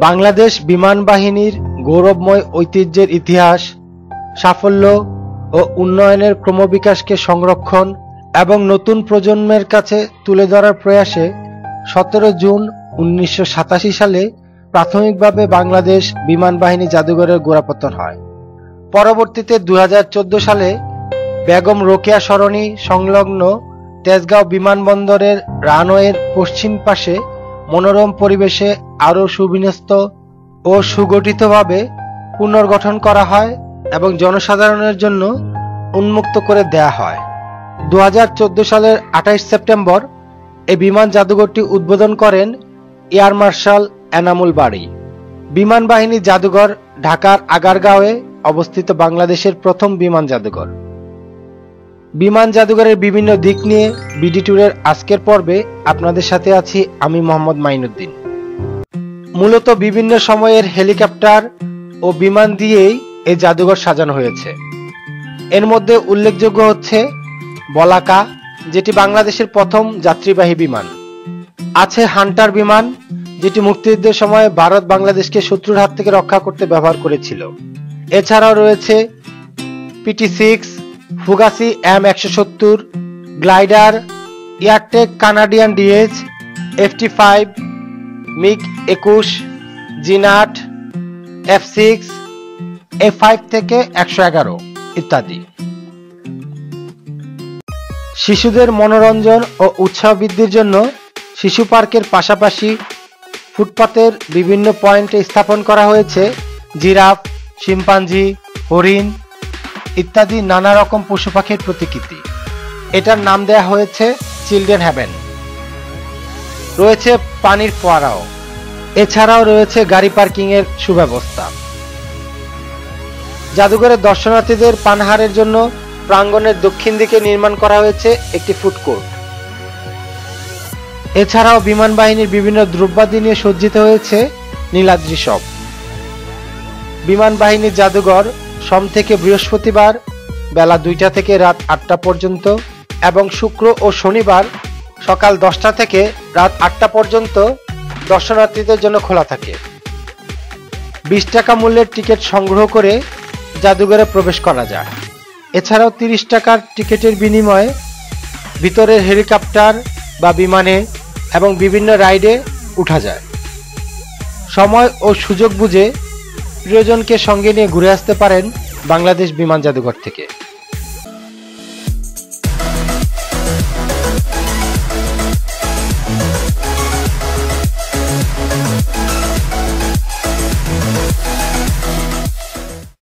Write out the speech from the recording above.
বাংলাদেশ বিমান বাহিনীর গৌরবময় ঐতিহ্যের ইতিহাস, সাফল্য ও উন্নয়নের ক্রমবিকাশকে সংরক্ষণ এবং নতুন প্রজন্মের কাছে তুলে ধরার প্রয়াসে 17 জুন 1987 সালে প্রাথমিকভাবে বাংলাদেশ বিমান বাহিনী জাদুঘরের গোড়াপত্তন হয়। পরবর্তীতে 2014 সালে বেগম রোকেয়া সরণি সংলগ্ন তেজগাঁও বিমানবন্দরের রানওয়ের পশ্চিম পাশে মনোরম পরিবেশে আরও সুবিন্যস্ত ও সুগঠিতভাবে পুনর্গঠন করা হয় এবং জনসাধারণের জন্য উন্মুক্ত করে দেয়া হয়। 2014 সালের 28 সেপ্টেম্বর এই বিমান জাদুঘরটি উদ্বোধন করেন এয়ার মার্শাল এনামুল বারী। বিমান বাহিনী জাদুঘর ঢাকার আগারগাঁওয়ে অবস্থিত বাংলাদেশের প্রথম বিমান জাদুঘর। বিমান জাদুঘরের বিভিন্ন দিক নিয়ে বিডি ট্যুরের আজকের পর্বে আপনাদের সাথে আছি আমি মোহাম্মদ মাইনুদ্দিন। মূলত বিভিন্ন সময়ের হেলিকপ্টার ও বিমান দিয়েই এই জাদুঘর সাজানো হয়েছে। এর মধ্যে উল্লেখযোগ্য হচ্ছে বলাকা, যেটি বাংলাদেশের প্রথম যাত্রীবাহী বিমান। আছে হান্টার বিমান, যেটি মুক্তিযুদ্ধের সময় ভারত বাংলাদেশকে শত্রুর হাত থেকে রক্ষা করতে ব্যবহার করেছিল। এছাড়াও রয়েছে PT-6, ফুগাসি M170, glider, Airtech Canadian DH, FT-5, MiG-21, Gnat, F6, F5 থেকে 111 ইত্যাদি। শিশুদের মনোরঞ্জন ও উৎসাহ বৃদ্ধির জন্য শিশু পার্কের পাশাপাশি ফুটপাতের বিভিন্ন পয়েন্টে স্থাপন করা হয়েছে জিরাফ, শিম্পাঞ্জি, হরিণ ইত্যাদি নানা রকম পশু পাখির প্রতিকৃতি। এটার নাম দেয়া হয়েছে চিলড্রেন হ্যাভেন। রয়েছে পানির ফোয়ারাও। এছাড়াও রয়েছে গাড়ি পার্কিং এর সুব্যবস্থা। জাদুঘরের দর্শনার্থীদের পানাহারের জন্য প্রাঙ্গণের দক্ষিণ দিকে নির্মাণ করা হয়েছে একটি ফুড কোর্ট। এছাড়াও বিমান বাহিনীর বিভিন্ন দ্রব্যাদি নিয়ে সজ্জিত হয়েছে নীলাদ্রি শপ। বিমান বাহিনীর জাদুঘর সোম থেকে বৃহস্পতিবার বেলা 2টা থেকে রাত 8টা পর্যন্ত এবং শুক্র ও শনিবার সকাল 10টা থেকে রাত 8টা পর্যন্ত দর্শনার্থীদের জন্য খোলা থাকে। 20 টাকা মূল্যের টিকিট সংগ্রহ করে জাদুঘরে প্রবেশ করা যায়। এছাড়াও 30 টাকার টিকিটের বিনিময়ে ভিতরের হেলিকপ্টার বা বিমানে এবং বিভিন্ন রাইডে উঠা যায়। সময় ও সুযোগ বুঝে প্রিয়জনকে সঙ্গে নিয়ে ঘুরে আসতে পারেন বাংলাদেশ বিমান জাদুঘর থেকে।